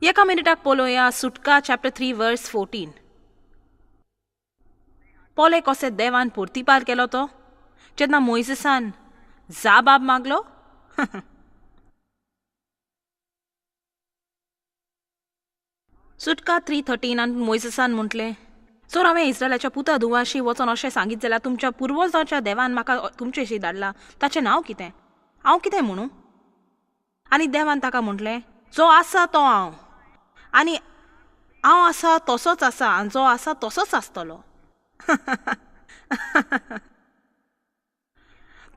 एका मिनिटाक पळोवया सुटका चॅप्टर 3 वर्स 14. पोले कसे देवान पोर्तिपार केलो तो जेन्ना मोइसेसान जाबाब मागलो. सुटका 3:13 मोइसेसान म्हटले, जर हांवें इस्रायलाच्या पुता धुवाशी वचोन अशें सांगीत जाल्यार तुमच्या पुर्वजांच्या देवान म्हाका तुमचेशी धाडला ताचें नांव कितें? हांव कितें म्हणूं? आनी देवान ताका म्हटलें, जो आसा तो हांव, आनी हांव आसा तसोच आसा आनी जो आसा तसोच आसतलो.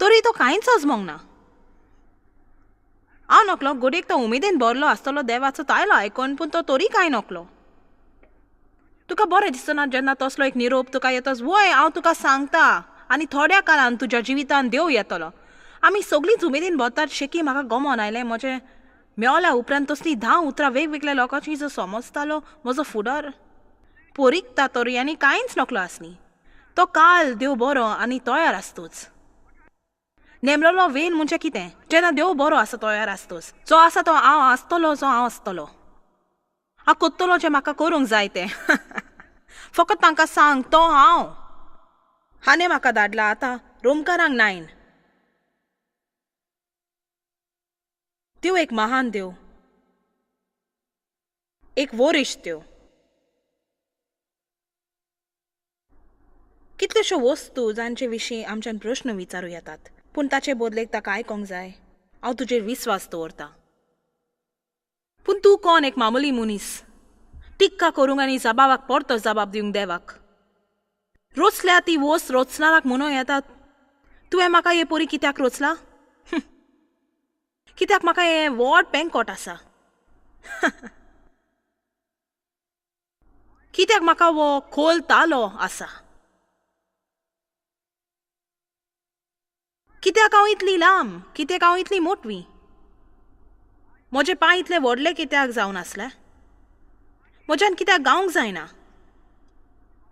तरी तो कांयच अजमोंक ना. हांव नकलो गोडेक तो उमेदीन भरलो आसतलो देवाचो तायलो आयकोन, पूण तो तरी कांय नकलो. तुका बरें दिसना जेन्ना तसलो एक निरोप तुका येतोच, वय हांव तुका सांगता आनी थोड्या काळान तुज्या जिवितान देव येतलो. आमी सगळींच उमेदीन भरतात शेकी म्हाका गमोन आयलें. म्हजें मेवल्या उपरांत तसलीं 10 उतरां वेगवेगळ्या लोकांची जो समजतालो म्हजो फुडार पोरिकता तरी आनी कांयच नकलो आसली. तो काल देव बरो आनी तयार आसतोच. नेमलेलो वेल म्हणजे कितें? जेन्ना देव बरो आसा तयार आसतोच. जो आसा तो हांव आसतलो, जो हांव आसतलो. हांव कोत्तलो जें म्हाका करूंक जाय तें. फकत तांकां सांग तो हांव. हाणें म्हाका धाडला आतां रोमकारांक 9. देव एक महान देव, एक वरिश्ठ देव. कितल्योश्यो वस्तू जांचे विशीं आमच्यान प्रश्न विचारूं येतात, पूण ताचे बदलेक ताका आयकोंक जाय. हांव तुजेर विस्वास दवरतां. पूण तूं कोण? एक मामुली मनीस टिक्का करूंक आनी जबाबाक परतो जबाब दिवंक देवाक. रोचल्या ती वस्त रोचणाराक म्हणून येतात, तुवें म्हाका हे पोरी कित्याक रोचला? कित्याक म्हाका हें व्हड पेंकोट आसा? कित्याक म्हाका वो खोल तालो आसा? कित्याक हांव इतली लांब? कित्याक हांव इतली मोटवी? म्हजे पांय इतले व्हडले कित्याक जावन आसले? म्हज्यान कित्याक गावंक जायना?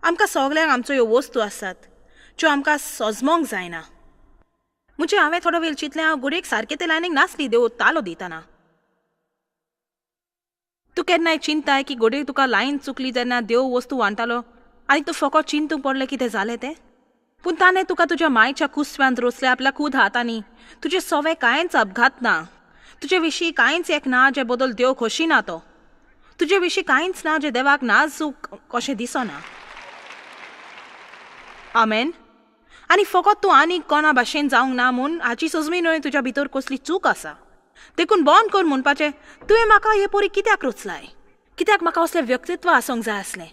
आमकां सगल्यांक आमच्यो ह्यो वस्तू आसात ज्यो आमकां सजमोंक जायना. म्हणजे हांवें थोडो वेळ चिंतलें, हांव गुडेक सारके ते लायनीक नासली देव तालो दितना. तूं केन्नाय चिंताय की गोडेक तुका लायन चुकली तेन्ना देव वस्तू वांटतालो आनी तूं फकत चिंतूंक पडलें कितें जालें तें? पूण ताणें तुका तुज्या मायच्या कुस्व्यांत रोचले आपल्या खूद हातांनी. तुजे सवे कांयच अपघात ना. तुजे विशीं कांयच एक ना जे बदल देव खोशी ना तो. तुजे विशीं कांयच ना जे देवाक नाजूक कशें दिसना. आमेन. आनी फकत तूं आनीक कोणा भाशेन जावंक ना म्हूण हाची सजमी न्हय तुज्या भितर कसली चूक आसा. देखून बंद कर म्हणपाचें, तुवें म्हाका हे पोरी कित्याक रोचलाय? कित्याक म्हाका असलें व्यक्तित्व आसूंक जाय आसलें?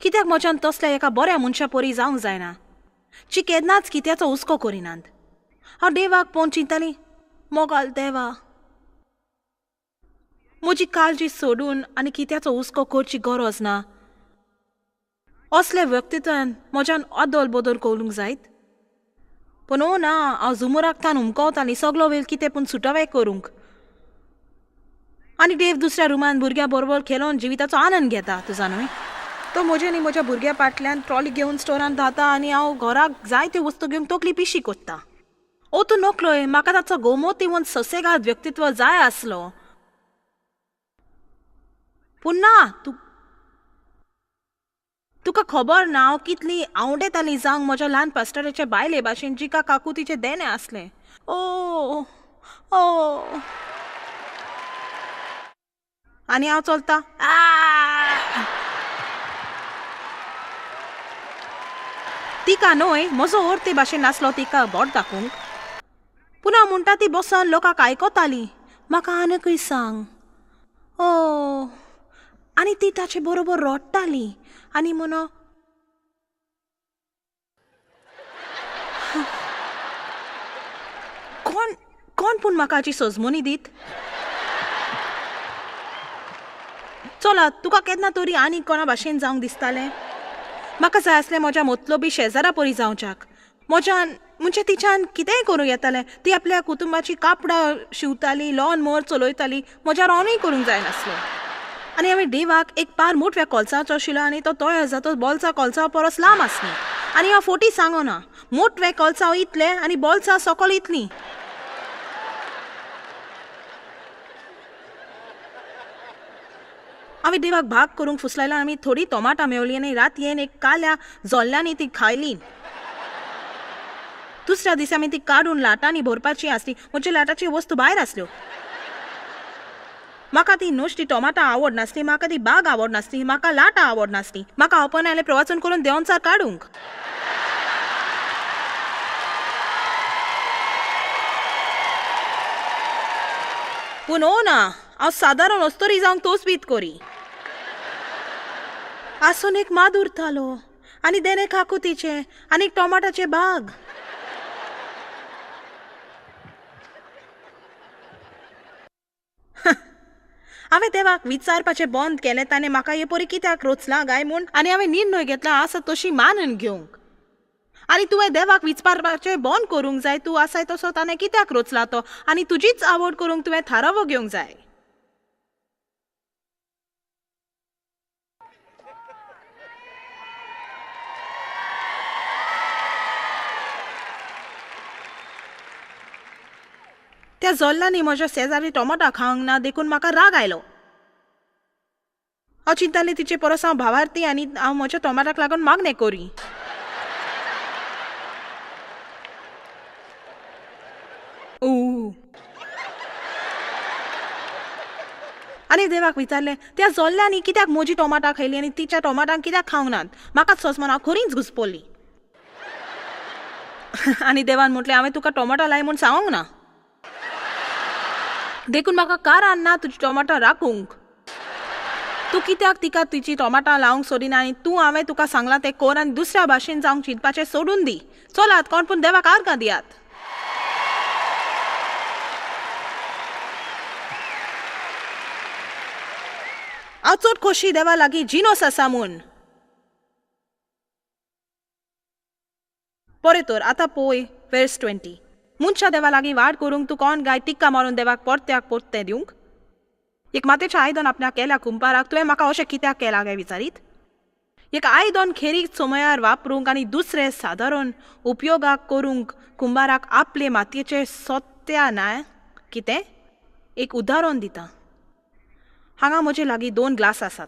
कित्याक म्हज्यान तसल्या एका बऱ्या मनशा पोरी जावंक जायना जी केन्नाच कित्याचो हुस्को करिनात? हांव देवाक पळोवन चिंततालीं, मोगाल देवा, म्हजी काळजी सोडून आनी कित्याचो हुस्को करची गरज ना. असले व्यक्तित्वान म्हज्यान अदल बदल करूंक जायत. पूण ओ ना, हांव झुमुराक थान हुमकवतालीं सगलो वेळ कितें पूण सुटावे करूंक. आनी देव दुसऱ्या रुमान भुरग्यां बरोबर खेळोन जिविताचो आनंद घेता. तुजा न्हय? तो म्हजे आनी म्हज्या भुरग्या फाटल्यान ट्रॉली घेवन स्टोरान धाता आनी हांव घराक जायत्यो वस्तू घेवन तकली पिशी कोत्ता. ओ तूं नकलोय, म्हाका ताचो गोमोत दिवन ससेगाद व्यक्तित्व जाय आसलो. पूण ना, तुका खबर ना हांव कितली आवडेतालीं जावंक म्हज्या ल्हान पास्टराचे बायले भाशेन जिका काकू तिचे देणे आसले. ओ ओ आनी हांव चलता तिका न्हय, म्हजो अर्थे भाशेन नासलो तिका बोट दाखोवंक. पूण हांव म्हणटा ती बसन लोकांक आयकताली, म्हाका आनीकय सांग. ओ आनी ती ताचे बरोबर रडटाली आनी म्हणो कोण कोण पूण म्हाका हाची सजमोनी दीत. चला, तुका केन्ना तरी आनी कोणा भाशेन जावंक दिसतालें? म्हाका जाय आसलें म्हज्या मतलबी शेजारा परी जावच्याक. म्हज्यान म्हणजे तिच्यान कितेंय करूं येतालें. ती आपल्या कुटुंबाची कापडां शिंवताली, लॉन मोर चलयताली. म्हज्या रोनूय करूंक जाय नासलें. आनी हांवें देवाक एक पार मोठव्या कोलसाचो आशिल्लो आनी तो तयार जातो बॉल्सा कोलसा परस लांब आसली. आनी हांव फोटी सांगना, मोठवे कोलसांव इतले आनी बॉल्सां सकयल इतलीं. हांवें देवाक भाग करूंक फुसलायला आमी थोडी टोमाटां मेवली आनी रातयेन एक काल्या जोल्ल्यांनी ती खायली. दुसऱ्या दिसा आमी ती काडून लाटांनी भरपाची आसली. म्हज्या लाटाची वस्तू भायर आसल्यो. म्हाका ती नुस्ती टोमाटां आवड नासली, म्हाका ती बाग आवड नासली, म्हाका लाटां आवड नासली. म्हाका ओपन आयले प्रवचन करून देंवचार काडूंक. पूण ओ ना, हांव सादारण अस्तोरी जावंक तोच बीत कोरी. आसून एक माद उरतालो आनी देने काकुतीचे आनी टोमाटाचे बाग. हांवें देवाक विचारपाचें बंद केलें ताणें म्हाका हे परी कित्याक रोचलां गाय म्हूण आनी हांवें निर्णय घेतला आसा तशी मानून घेवंक. आनी तुवें देवाक विचारपाचें बंद करूंक जाय. तूं आसाय तसो ताणें कित्याक रोचला तो आनी तुजीच आवड करूंक तुवें थारावो घेवंक जाय. त्या जोल्ल्यांनी म्हज्या शेजारी टोमाटां खावंक ना देखून म्हाका राग आयलो. हांव चिंतालें तिचे परस हांव भावार्थी आनी हांव म्हज्या टोमाटाक लागून मागणें कोरी. आनी देवाक विचारलें त्या जोल्ल्यांनी कित्याक म्हजी टोमाटां खायली आनी तिच्या टोमाटांक कित्याक खावंक नात. म्हाकाच सोंसमोन हांव खरींच घुसपल्ली. आनी देवान म्हटलें हांवें तुका टोमाटां लाय म्हूण सांगूंक ना. देखून म्हाका कारण ना तुजी टोमाटां राखूंक. तूं कित्याक तिका तिची टोमाटां लावंक सोडिना आनी तूं हांवें तुका सांगलां तें कोर आनी दुसऱ्या भाशेन जावंक चिंतपाचें सोडून दी. चलात कोण पूण देवाक आर्गां दियात. हांव चड खोशी देवा लागीं जिनोस आसा म्हूण. बरें तर आतां पळय वर्स 20. मनशा देवा लागीं वाड करूंक तूं कोण गाय टिक्का मारून देवाक परत्याक परतें दिवंक. एक मातेचें आयदन आपणाक केल्या कुंपाराक तुवें म्हाका अशें कित्याक केलां काय विचारीत. एक आयदन खेरीत समयार वापरूंक आनी दुसरें सादारण उपयोगाक करूंक कुंभाराक आपले मातयेचें सोत्या नाय कितें. एक उदाहरण दिता. हांगा म्हजे लागीं 2 ग्लास आसात.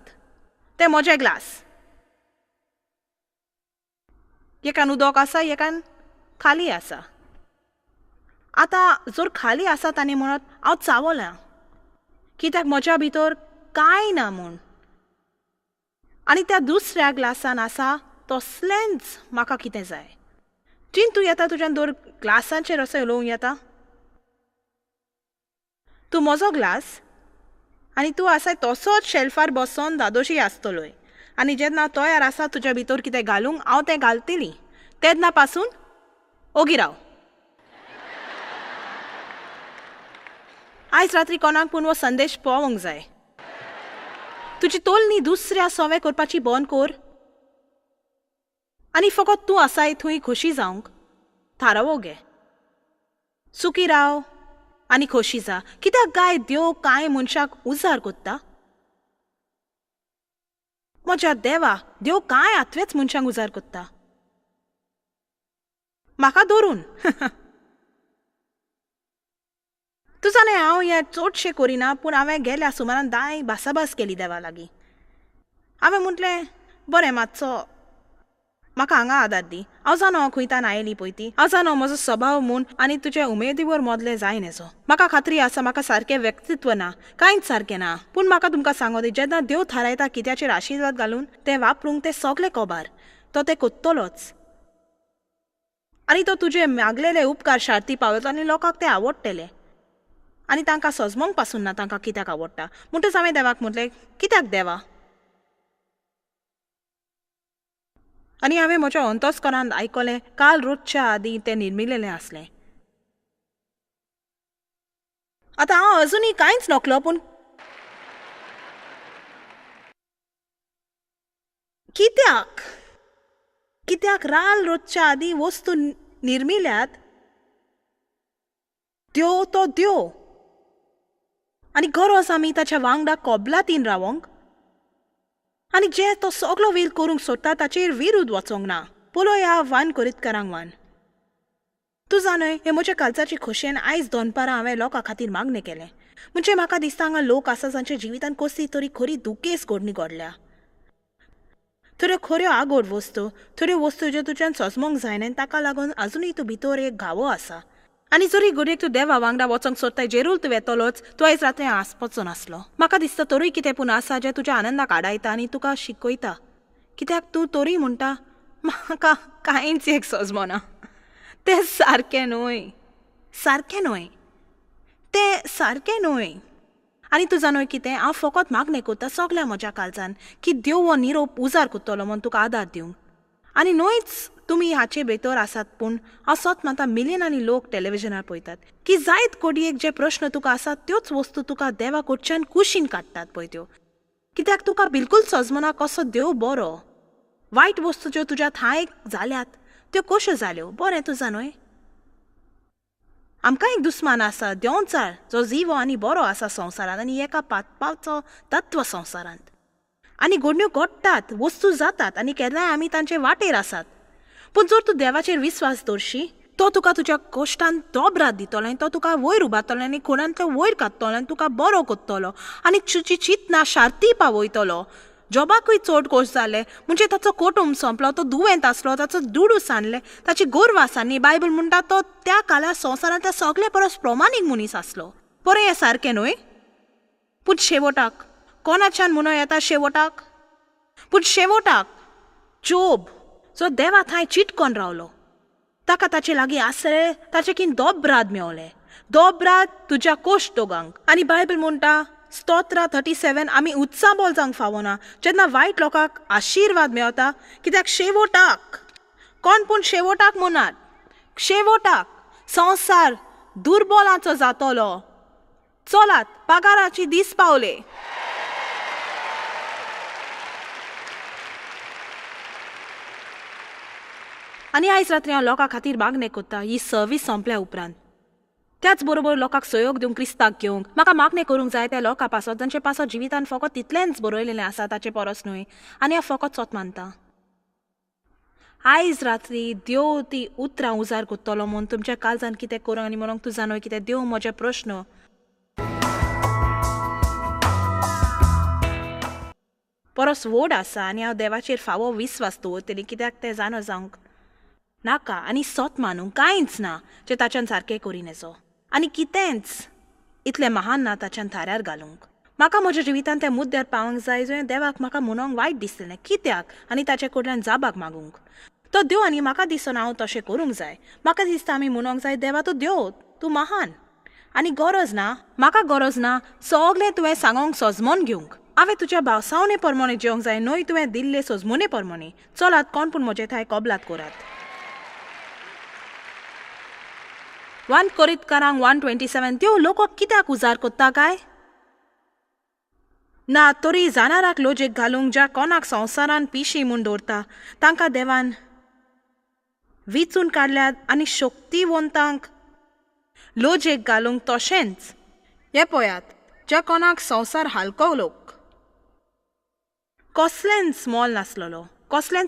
ते म्हजे ग्लास. एकान उदक आसा एकान खाली आसा. आतां जर खाली आसात आनी म्हणत हांव चावलां कित्याक म्हज्या भितर कांय ना म्हूण आनी त्या दुसऱ्या ग्लासान आसा तसलेंच म्हाका कितें जाय. चिंतू येता तुज्यान 2 ग्लासांचेर असो उलोवंक येता. तूं म्हजो ग्लास आनी तूं आसाय तसोच शेल्फार बसोन दादोशी आसतलोय आनी जेन्ना तयार आसा तुज्या भितर कितें घालूंक हांव तें घालतली तेन्ना पासून ओगी राव. आयज रात्री कोणाक पूण वो संदेश पावोंक जाय. तुजी तोलनी दुसऱ्या सवे करपाची बंद कर आनी फकत तूं आसाय थंय खोशी जावंक थारावो घे. सुखी राव आनी खोशी जा. कित्याक गाय देव कांय मनशाक उजार कोत्ता. म्हज्या देवा देव कांय आतवेच मनशांक उजार कोत्ता. म्हाका धरून तूं जाणें हांव हें चडशें करिना पूण हांवें गेल्या सुमारान 10 भासाभास केली देवा लागीं. हांवें म्हटलें बरें मातसो म्हाका हांगा आदार दी. हांव जाणो हांव खंयतान आयली पळय ती. हांव जाणो म्हजो स्वभाव म्हूण आनी तुजे उमेदीवर मोदलें जाय नजो. म्हाका खात्री आसा म्हाका सारकें व्यक्तित्व ना कांयच सारकें ना. पूण म्हाका तुमकां सांगो दी जेन्ना देव थारायता कित्याचेर आशिर्वाद घालून तें वापरूंक तें सगलें कोबार तो तें कोत्तलोच. आनी तो तुजे मागलेले उपकार शार्ती पावयतलो आनी लोकांक तें आवडटलें आनी तांकां सजमोंक पासून ना तांकां कित्याक आवडटा. म्हणटच हांवें देवाक म्हटलें कित्याक देवा. आनी हांवें म्हज्या अंतस्करांत आयकलें काल रोजच्या आदीं तें निर्मिलेलें आसलें. आतां हांव अजुनूय कांयच नकलो पूण कित्याक कित्याक राल रोजच्या आदीं वस्तू निर्मिल्यात. देव तो देव आनी गरज आमी ताच्या वांगडा कोबलातीन रावंक आनी जे तो सगलो वील करूंक सोदता ताचेर विरुद्ध वचोंक ना. पळय ह्या वान करीत करांक वान. तूं जाणय हे म्हजे कालचाची खोशयेन आयज 2 पारां हांवें लोकां खातीर मागणें केलें. म्हणजे म्हाका दिसता हांगा लोक आसा जांच्या जिवितान कसली तरी खरी दुखेस घडणी घडल्या. थोड्यो खऱ्यो आगोड वस्तू, थोड्यो वस्तू ज्यो तुज्यान सोजमोंक जायना ताका लागून आजुनूय तूं भितर एक घावो आसा. आनी जरी घडयेक तूं देवा वांगडा वचोंक सोदताय, जेरूल तूं येतलोच, तूं आयज रात्री आसपाचो नासलो. म्हाका दिसता तरूय कितें पूण आसा जें तुज्या आनंदाक आडायता आनी तुका शिकयता. कित्याक तूं तरी म्हणटा म्हाका कांयच एक सोजमोना. तें सारकें न्हय, सारकें न्हय, तें सारकें न्हय. आनी तूं जाणोय कितें, हांव फकत मागणें कोत्ता सगल्या म्हज्या काळजान की देव हो निरोप उजार कोत्तलो म्हूण तुका आदार दिवंक. आनी न्हयच तुमी हाचे भितर आसात, पूण हांव सोत मानता मिलियनांनी लोक टॅलिव्हिजनार पळयतात की जायत कोडयेक जे प्रश्न तुका आसात त्योच वस्तू तुका देवा कडच्यान कुशीन काडटात पळय त्यो. कित्याक तुका बिलकूल सोजमना कसो देव बरो. वायट वस्तू ज्यो तुज्या थायक जाल्यात त्यो कश्यो जाल्यो बरें तूं जाणोय. आमकां एक दुस्मान आसा, देंवचार, जो जिवो आनी बरो आसा संवसारांत आनी एका पावपाचो तत्व संवसारांत. आनी घडण्यो घडटात, वस्तू जातात आनी केन्नाय आमी तांचे वाटेर आसात. पूण जर तूं देवाचेर विस्वास दवरशी, तो तुका तुज्या कश्टान दोबरात दितलो आनी तो तुका वयर उबारतलो आनी कोणांतलो वयर काडटलो आनी तुका बरो कोत्तलो आनी तुजी चिंतना शार्ती पावयतलो. जॉबाकूय चड कोश जाले म्हणजे ताचो कुटुंब सोंपलो, तो दुयेंत आसलो, ताचो दुडू सांडले, ताची गोरवां सांडली. बायबल म्हणटा तो त्या काळार संवसारांतल्या सगळे परस प्रमाणीक मनीस आसलो. बरें हें सारकें न्हय. पूण शेवटाक कोणाच्यान म्हणो येता शेवटाक, पूण शेवटाक जोब जो देवा थंय चिटकोन रावलो, ताका ताचे लागीं आसले ताचे कीन दोबराद मेवले. दोबराद तुज्या कोश दोगांक. आनी बायबल म्हणटा स्तोत्रा 37 आमी उत्साबोल जावंक फावना जेन्ना वायट लोकांक आशिर्वाद मेवता. कित्याक शेवटाक कोण पूण शेवटाक म्हणनात, शेवटाक संवसार दुर्बलांचो जातलो. चलात, पगाराची दीस पावले. आनी आयज रात्री हांव लोकां खातीर मागणें कोत्ता ही सर्वीस सोंपल्या उपरांत. त्याच बरोबर लोकांक सहयोग दिवंक क्रिस्ताक घेवंक म्हाका मागणें करूंक जाय त्या लोकां पासत जांचे पासत जिवितान फकत तितलेंच बरयलेलें आसा ताचे परस न्हय. आनी हांव फकत सोत मानता आयज रात्री देव ती उतरां उजार कोत्तलो म्हूण तुमच्या काळजान कितें करूंक. आनी म्हणून तूं जाणोय कितें, देव म्हजे प्रश्न परस व्हड आसा आनी हांव देवाचेर फावो विस्वास दवरतली. कित्याक तें जाणो जावंक नाका आनी सोत मानूंक कांयच ना जें ताच्यान सारकें करी नजो. आनी कितेंच इतलें महान ना ताच्यान थाऱ्यार घालूंक. म्हाका म्हज्या जिवितान त्या मुद्द्यार पावंक जाय जंय देवाक म्हाका म्हणोंक वायट दिसलें कित्याक आनी ताचे कडल्यान जाबाक मागूंक. तो देव आनी म्हाका दिसना हांव तशें करूंक जाय. म्हाका दिसता आमी म्हणोंक जाय देवा तूं देव, तूं महान आनी गरज ना, म्हाका गरज ना सगलें तुवें सांगोंक सोजमोन घेवंक. हांवें तुज्या भावसावणे प्रमाणे जेवंक जाय, न्हय तुवें दिल्ले सोजमोने प्रमाणे. चलात, कोण पूण म्हजे थंय कबलात करात. 1 कोरिंथकारांक 1:27 त्यो लोक कित्याक उजार कोत्ता काय ना तरी जाणाराक लोजेक घालूंक ज्या कोणाक संवसारान पिशी म्हूण दवरता तांकां देवान विचून काडल्यात आनी शक्तिवंतांक लोजेक घालूंक तशेंच हे पळयात ज्या कोणाक संवसार हालकवलोक कसलेंच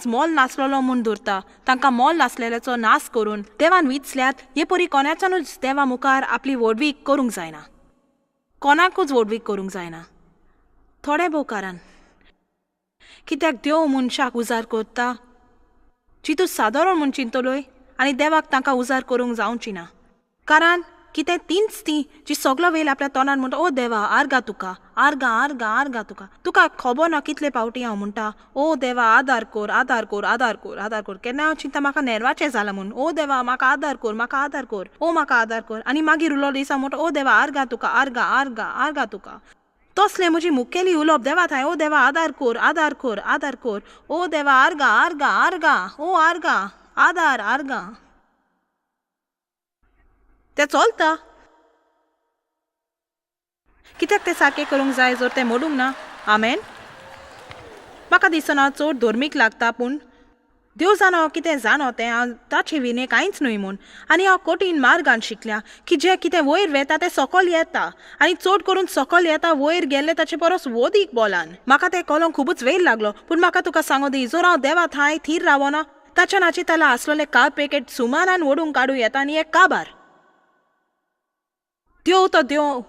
मोल नासलेलो म्हूण दवरता तांकां मोल नासलेल्याचो नास करून देवान विचल्यात. हे परी कोणाच्यानूच देवा मुखार आपली वडवीक करूंक जायना, कोणाकूच वडवीक करूंक जायना. थोडे भोव कारण कित्याक देव मनशाक उजार करता जी तूं सादारण म्हूण चिंतलोय आनी देवाक तांकां उजार करूंक जावची ना. कारण कितें तींच ती जी सगलो वेळ आपल्या तोंडान म्हणटा ओ देवा आर्गा तुका, आर्गा आर्गा आर्गा तुका. तुका खबर ना कितले पावटी हांव म्हणटा ओ देवा आदार कोर आदार कोर आदार कोर आदार कोर. केन्ना हांव चिंता म्हाका नेरवाचें जालां म्हूण ओ देवा म्हाका आदार कोर म्हाका आदार कोर ओ म्हाका आदार कोर. आनी मागीर उलो दिसा म्हणटा ओ देवा आर्गा तुका आर्गा आर्गा आर्गा तुका. तसलें म्हजी मुखेली उलोवप देवा थंय ओ देवा आदार कोर आदार कोर आदार कोर ओ देवा आर्गा आर्गा आर्गा ओ आर्गा आदार आर्गा. तें चलता कित्याक तें सारकें करूंक जाय जर तें मोडूंक ना. आमेन. म्हाका दिसना चड धर्मीक लागता पूण देव जाणो कितें जाणो तें हांव ताचे विने कांयच न्हय म्हूण. आनी हांव कठीण मार्गान शिकल्या की जें कितें वयर वेता तें सकयल येता आनी चड करून सकयल येता वयर गेल्ले ताचे परस वदीक बोलान. म्हाका तें कळोंक खूबच वेळ लागलो पूण म्हाका तुका सांगो दी जर हांव देवा थंय थीर रावना ताच्या नाची ताला आसलेले काळ पॅकेट सुमारान ओडूंक काडूं येता आनी एक काबार. देव तो देव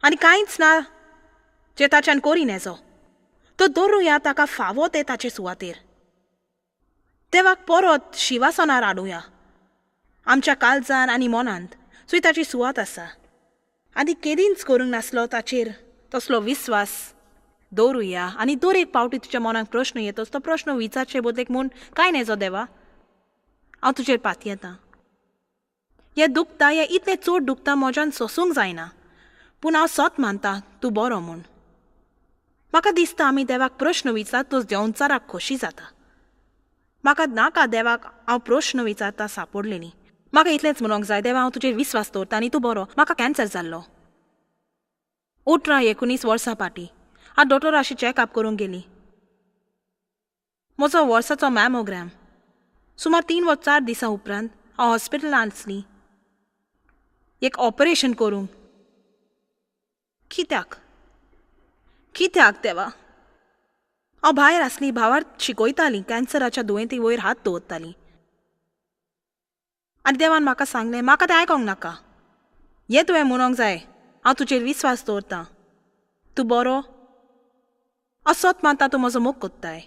आनी कांयच ना जे ताच्यान कोरी नेजो तो दवरुया ताका फावो ते ताचे सुवातेर. देवाक परत शिवासनार हाडुया आमच्या काळजान आनी मनांत जंय ताची सुवात आसा. आनी केदींच करूंक नासलो ताचेर तसलो विस्वास दवरुया. आनी दर एक पावटी तुज्या मनाक प्रश्न येतोच तो प्रश्न विचारचे बदलेक म्हूण काय नेजो देवा हांव तुजेर पात येतां. हें दुखता हें इतलें चड दुखता म्हज्यान सोसूंक जायना पूण हांव सत मानतां तूं बरो म्हूण. म्हाका दिसता आमी देवाक प्रश्न विचारत तो देंवचाराक खोशी जाता. म्हाका नाका देवाक हांव प्रश्न विचारता सांपडलेली. म्हाका इतलेंच म्हणूंक जाय देवा हांव तुजेर विस्वास दवरता आनी तूं बरो. म्हाका कॅन्सर जाल्लो 18-19 वर्सां फाटीं. हांव डॉक्टराशी चॅकअप करूंक गेली. म्हजो वर्साचो मॅमोग्राम. सुमार 3 वा 4 दिसां उपरांत हांव हॉस्पिटलांत आसली एक ऑपरेशन करूंक. कित्याक कित्याक देवा. हांव भायर आसली भावार शिकयतालीं कॅन्सराच्या दुयेंती वयर हात दवरतालीं आनी देवान म्हाका सांगलें म्हाका तें आयकोंक नाका. हें तुवें म्हणूंक जाय हांव तुजेर विस्वास दवरतां तूं बरो. हांव सत मानता तूं म्हजो मोग कोत्ताय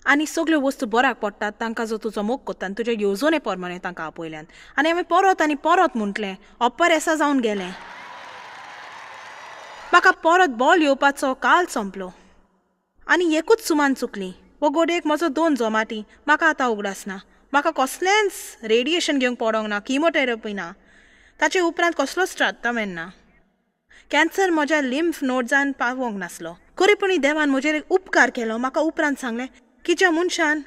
आनी सगल्यो वस्तू बऱ्याक पडटात तांकां जो तुजो मोग कोत्ता आनी तुजे येवजणे प्रमाणे तांकां आपयल्यान. आनी हांवें परत आनी परत म्हटलें ऑपरेसा जावन गेलें. म्हाका परत बॉल येवपाचो काल संपलो आनी एकूच सुमान चुकली. वो गोडेक म्हजो 2 जोमाटी. म्हाका आतां उगडास ना. म्हाका कसलेंच रेडिएशन घेवंक पडोंक ना किमोथेरपी ना ताचे उपरांत कसलोच ट्रीटमेंट ना. कॅन्सर म्हज्या लिम्फ नोड्जान पावोंक नासलो. खरेपणी देवान म्हजेर एक उपकार केलो. म्हाका उपरांत सांगलें की ज्या मनशान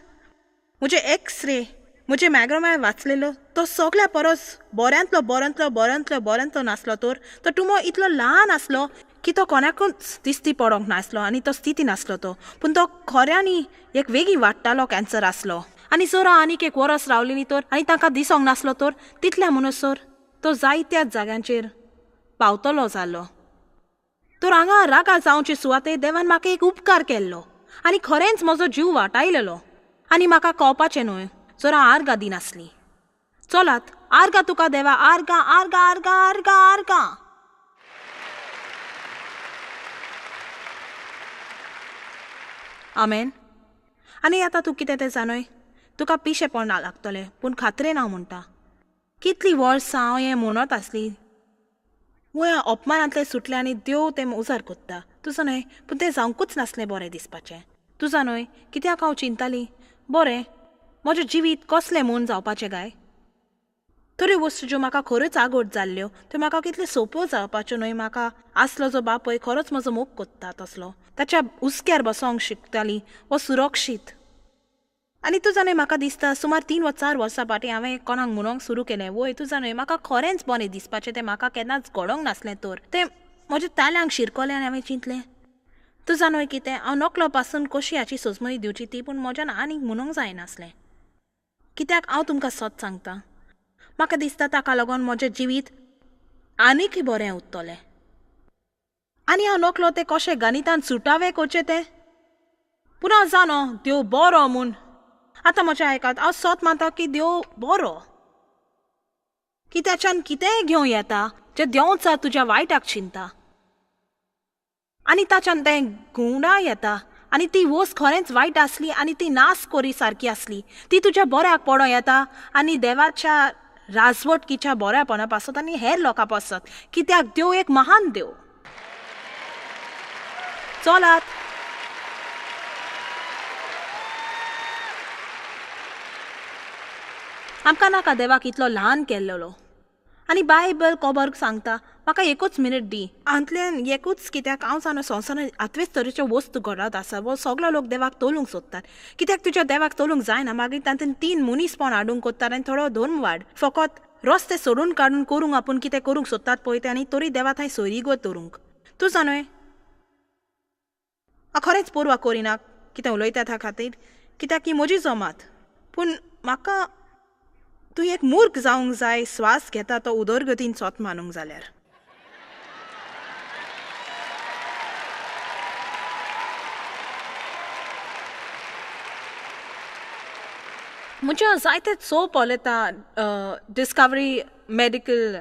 म्हजे एक्सरे म्हजे मॅग्रोमाय वाचलेलो तो सगळ्या परस बऱ्यांतलो बऱ्यांतलो बऱ्यांतलो बऱ्यांतलो नासलो तर तो टुमो इतलो ल्हान आसलो की तो कोणाकूच दिसती पडोंक नासलो आनी तो स्थिती नासलो तो. पूण तो खऱ्यांनी एक वेगळी वाडटालो कॅन्सर आसलो. आनी जर हांव आनीक 1 वर्स रावलेली तर आनी तांकां दिसोंक नासलो तर तितल्या म्हणसर तो जायत्याच जाग्यांचेर पावतलो जालो. तर हांगा रागा जावचे सुवातेर देवान म्हाका एक उपकार केल्लो आनी खरेंच म्हजो जीव वाटायलेलो आनी म्हाका कळपाचें न्हय जर हांव आर्गां दिनासली. चलात आर्गां तुका देवा आर्गां आर्गां आर्गां आर्गां आर्गां. आमेन. आनी आतां तूं कितें तें जाणय तुका पिशेपण लागतलें पूण खात्रेन हांव म्हणटा कितलीं वर्सां हांव हें म्हणत आसली वय अपमानांतलें सुटलें आनी देव तें उजार कोत्ता. तुजो न्हय पूण तें जावंकूच नासलें बरें दिसपाचें. तुजा न्हय कित्याक हांव चिंताली बरें म्हजें जिवीत कसलें म्हूण जावपाचें काय. तरी वस्तू ज्यो म्हाका खऱ्योच आगोट जाल्ल्यो त्यो म्हाका कितल्यो सोंप्यो जावपाच्यो न्हय. म्हाका आसलो जो बापय खरोच म्हजो मोग कोत्ता तसलो ताच्या हुस्क्यार बसोंक शिकताली वो सुरक्षीत. आनी तुजा न्हय म्हाका दिसता सुमार 3 वा 4 वर्सां फाटीं हांवें कोणाक म्हणूंक सुरू केलें वय तुजा न्हय म्हाका खरेंच बरें दिसपाचें तें म्हाका केन्नाच घडोंक नासलें तर तें म्हज्या ताल्यांक शिरकोलें आनी हांवें चिंतलें तुजा न्हय कितें हांव नकलो पासून कशी हाची सोजमळी दिवची ती पूण म्हज्यान आनीक म्हणूंक जायनासलें. कित्याक हांव तुमकां सत सांगतां म्हाका दिसता ताका लागून म्हजें जिवीत आनीक बरें उरतलें. आनी हांव नकलो तें कशें गणितान सुटावें करचें तें पूण हांव जाणो देव बरो म्हूण. आतां म्हजें आयकात हांव सत मानता की देव बरो की त्याच्यान कितेंय घेवं येता जें देंवचा तुज्या वायटाक चिंता आनी ताच्यान तें गुणां येता आनी ती वस्त खरेंच वायट आसली आनी ती नास कोरी सारकी आसली ती तुज्या बऱ्याक पडो येता आनी देवाच्या राजवटकीच्या बऱ्यापणा पासत आनी हेर लोकां पासत कित्याक देव एक महान देव. चलात आमकां नाका देवाक इतलो ल्हान केल्लो आनी बायबल खबर सांगता म्हाका एकूच मिनीट दी हातूंतल्यान एकूच कित्याक हांव जाणा संवसारान आतवेच तरेच्यो वस्तू घडत आसा वो सगलो लोक देवाक तोलूंक सोदतात. कित्याक तुज्या देवाक तोलूंक जायना मागीर तातूंत 3 मनीसपण हाडूंक कोत्तात आनी थोडो धर्म वाड फकत रस्ते सोडून काडून करूंक आपूण कितें करूंक सोदतात पळय तें आनी तरी देवा थंय सोयरीगत दवरूंक. तूं जाणय हांव खरेंच पोरवा करिना कितें उलयता त्या खातीर कित्याक की म्हजी जमात पूण म्हाका तूं एक मूर्ख जावंक जाय स्वास घेता तो उदरगतीन सोत मानूंक जाल्यार. म्हज्या जायते चोप ओलेता डिस्कवरी मेडिकल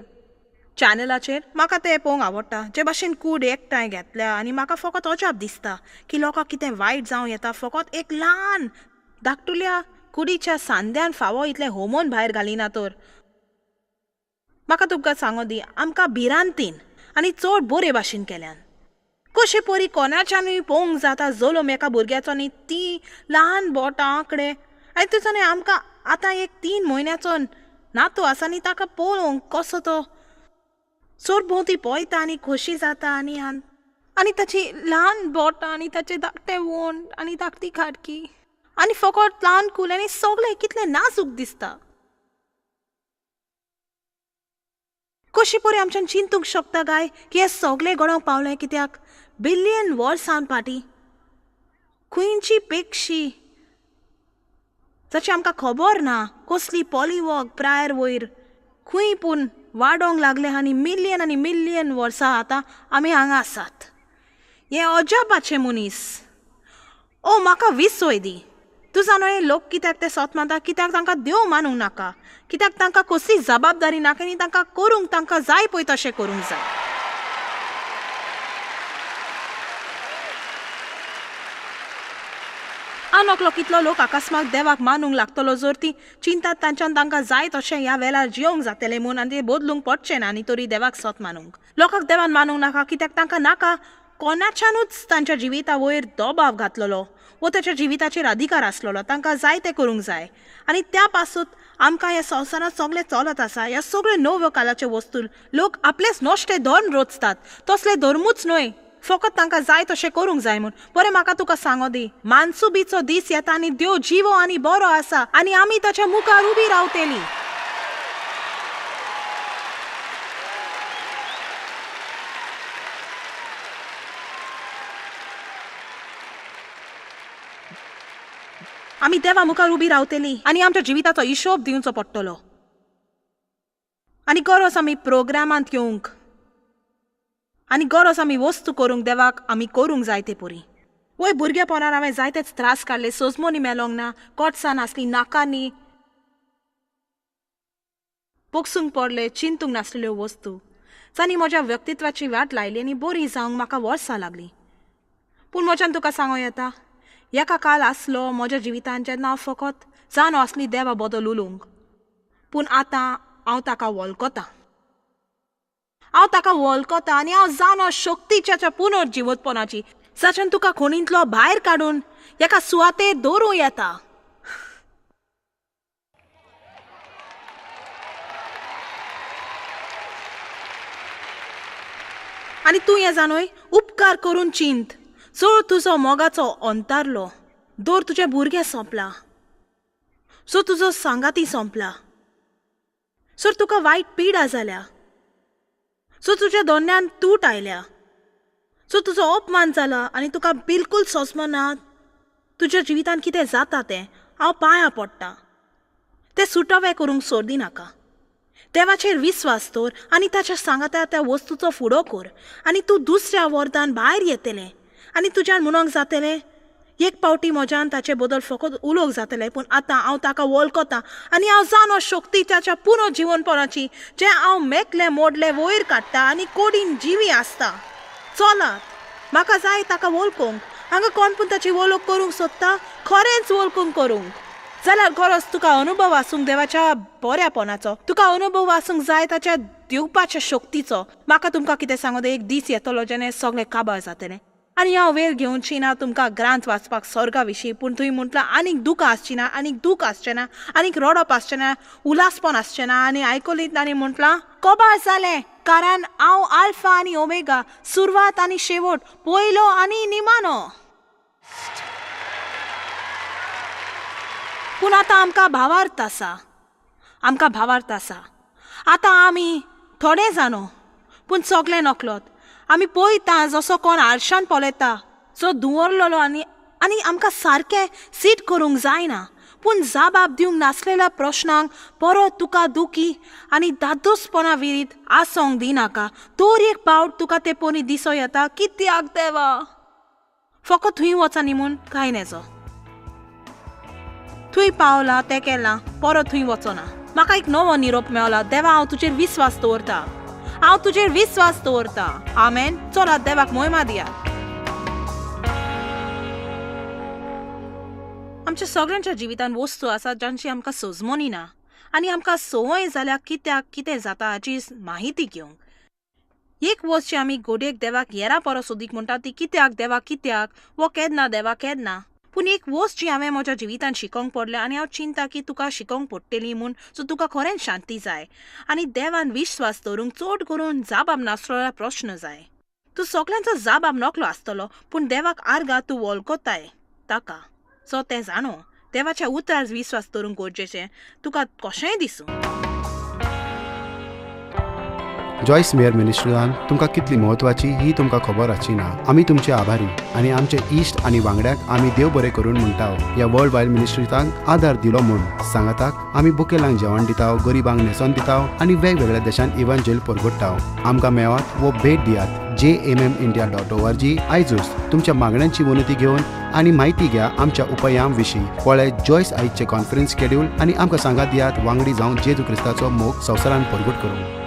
चॅनलाचेर म्हाका तें पळोवंक आवडटा जे भाशेन कूड एकठांय घेतल्या आनी म्हाका फकत अजाप दिसता की लोकांक कितें वायट जावं येता फकत एक ल्हान धाकटुल्या कुडीच्या सांद्यान फावो इतले होमोन भायर घालिना तर म्हाका तुमकां सांगो दी आमकां भिरांतीन आनी चड बरे भाशेन केल्यान कशें परी कोणाच्यानूय पळोवंक जाता जल्म एका भुरग्याचो न्ही ती ल्हान बोटां आंकडे आनी तुजो आमकां आतां एक 3 म्हयन्याचो नातू आसा न्ही ताका पळोवंक कसो तो चड भोंवती पळयता आनी खोशी जाता आनी ताची ल्हान बोटां आनी ताचें धाकटें वोंड आनी धाकटी खाडकी आनी फकत ल्हान कुल आनी सगळें कितलें नाजूक दिसता कशी परी आमच्यान चिंतूंक शकता काय की हें सगळें घडोवंक पावलें कित्याक बिलियन वर्सां फाटीं खंयची पेक्षी जाची आमकां खबर ना कसली पॉलिवॉग प्रायर वयर खंय पूण वाडोंक लागले आनी मिलियन वर्सां आतां आमी हांगा आसात हें अजापाचें मनीस ओ म्हाका विसोय दी तूं जाणो हे लोक कित्याक ते सत मानता कित्याक तांकां देव मानूंक नाका कित्याक तांकां कसली जबाबदारी नाका आनी तांकां करूंक तांकां जाय पळय तशें करूंक जाय नकलो कितलो लोक अकस्मात देवाक मानूंक लागतलो जर ती चिंतात तांच्यान तांकां जाय तशें ह्या वेळार जियोंक जातलें म्हूण आनी तें बदलूंक पडचें ना आनी तरी देवाक सत मानूंक लोकांक देवान मानूंक नाका कित्याक तांकां नाका कोणाच्यानूच तांच्या जिविता वयर दबाव घातलेलो वो ताच्या जिविताचेर अधिकार आसलेलो तांकां जाय तें करूंक जाय आनी त्या पासून आमकां ह्या संवसारांत सगळें चलत आसा ह्या सगळ्यो नव्यो कालाच्यो वस्तू लोक आपलेच नश्टे धर्म रोचतात तसले धर्मूच न्हय फकत तांकां जाय तशें करूंक जाय म्हूण बरें म्हाका तुका सांगो दी मानसुबीचो दीस येता आनी देव जिवो आनी बरो आसा आनी आमी ताच्या मुखार उबी रावतलीं आमी देवा मुखार उबी रावतलीं आनी आमच्या जिविताचो हिशोब दिवचो पडटलो आनी गरज आमी प्रोग्रामांत येवंक आनी गरज आमी वस्तू करूंक देवाक आमी करूंक जाय ते परी वय भुरगेपणान हांवें जायतेच त्रास काडले सोजमोनी मेलोंक ना कोटसां नासलीं नाकांनी पोगसूंक पडले चिंतूंक नासलेल्यो वस्तू जांणी म्हज्या व्यक्तित्वाची वाट लायली आनी बरी जावंक म्हाका वर्सां लागलीं पूण म्हज्यान तुका सांगो येता एका काल आसलो म्हज्या जिवितांत जेन्ना हांव फकत जाणो आसली देवा बदल उलोवंक पूण आतां हांव ताका वळखतां आनी हांव जाणो शक्तीच्या पुनर्जिवोत्पनाची जाच्यान तुका कोणींतलो भायर काडून एका सुवातेर दवरूं येता आनी तूं हें जाणोय उपकार करून चिंत चड तुजो मोगाचो अंतारलो दोर तुजें भुरगें सोंपलां सो तुजो सांगाती सोंपला सर तुका वायट पिडा जाल्या सो तुज्या दोन्यान तूट आयल्या सो तुजो अपमान जाला आनी तुका बिलकुल सोंसमो ना तुज्या जिवितांत कितें जाता तें हांव पांयां पडटां तें सुटोवें करूंक सोडी नाका देवाचेर विस्वास दवर आनी ताच्या सांगात्या त्या वस्तूचो फुडो कर आनी तूं दुसऱ्या वर्दान भायर येतलें आनी तुज्यान म्हणोंक जातलें एक पावटी म्हज्यान ताचे बदल फकत उलोवंक जातलें पूण आतां हांव ताका वळखतां आनी हांव जाणो शक्ती ताच्या पुनर्जिवनपणाची जें हांव मेकलें मोडलें वयर काडटा आनी कोडीन जिवी आसता चलात म्हाका जाय ताका वळखूंक हांगा कोण पूण ताची वळख करूंक सोदता खरेंच वळखूंक करूंक जाल्यार गरज तुका अनुभव आसूंक देवाच्या बऱ्यापणाचो तुका अनुभव आसूंक जाय ताच्या दिवपाच्या शक्तीचो म्हाका तुमकां कितें सांगो एक दीस येतलो जेणे सगळें काबार जातलें आनी हांव वेळ घेवची ना तुमकां ग्रांथ वाचपाक स्वर्गा विशीं पूण तुवें म्हटलां आनीक दूख आसची ना आनीक दूख आसचें ना आनीक रडप आसचें ना उलासपण आसचें ना आनी आयकलीत आनी म्हटलां कोबार जालें कारण हांव आल्फा आनी ओमेगा सुरवात आनी शेवट पयलो आनी निमाणो पूण आतां आमकां भावार्थ आसा आतां आमी थोडे जाणो पूण सगळे नकलोत आमी पळयता जसो कोण आरशान पळयता जो दुवरलेलो आनी आमकां सारकें सीट करूंक जायना पूण जाबाब दिवंक नासलेल्या प्रश्नांक परत तुका दुखी आनी दादोसपणा विरीत आसोंक दिनाका दर एक पावट तुका ते पोनी दिसो येता कित्याक देवा फकत थंय वचा न्ही म्हूण कांय नेजो थंय पावला तें केलां परत थंय वचना म्हाका एक नवो निरोप मेळला देवा हांव तुजेर विस्वास दवरता हांव तुजेर विश्वास दवरता. आमेन. चलात देवाक महिमा दियात. आमच्या सगळ्यांच्या जिवितांत वस्तू आसात जांची आमकां सोजमोनी ना आनी आमकां संवय जाल्या कित्याक कितें जाता हाची माहिती घेवंक. एक वस्त जी आमी गोडेक देवाक येरा परो सोदीक म्हणटा ती कित्याक देवा कित्याक वो केन्ना देवा केन्ना. पूण एक वस्त जी हांवें म्हज्या जिवितांत शिकोवंक पडल्या आनी हांव चिंता की तुका शिकोवंक पडटली म्हूण सो तुका खरेंच शांती जाय आनी देवान विश्वास दवरूंक चड करून जाबाब नासलेलो प्रश्न जाय. तूं सगळ्यांचो जाबाब नकलो आसतलो पूण देवाक आर्गां तूं वळखताय ताका. सो तें जाणो देवाच्या उतरार विश्वास दवरूंक गरजेचें तुका कशेंय दिसूं. जॉयस मेयर मिनिस्ट्रीजान तुमकां कितली म्हत्वाची ही तुमकां खबर आसची ना. आमी तुमचे आभारी आनी आमचे इश्ट आनी वांगड्याक आमी देव बरें करून म्हणटा. ह्या वर्ल्ड वायड मिनिस्ट्रीजांक आदार दिलो म्हूण सांगाताक आमी बुकेलांक जेवण दिता, गरिबांक न्हेसोन दिता आनी वेगवेगळ्या देशांत इव्हँजल परगट्टा. आमकां मेळात वो भेट दियात jmmindia.org. आयजूच तुमच्या मागण्यांची वनती घेवन आनी म्हायती घ्या आमच्या उपायां विशीं. पळय जॉयस आयजचे कॉन्फरन्स शेड्यूल आनी आमकां सांगात दियात वांगडी जावन जेजू क्रिस्ताचो मोग संवसारांत परगट करूंक.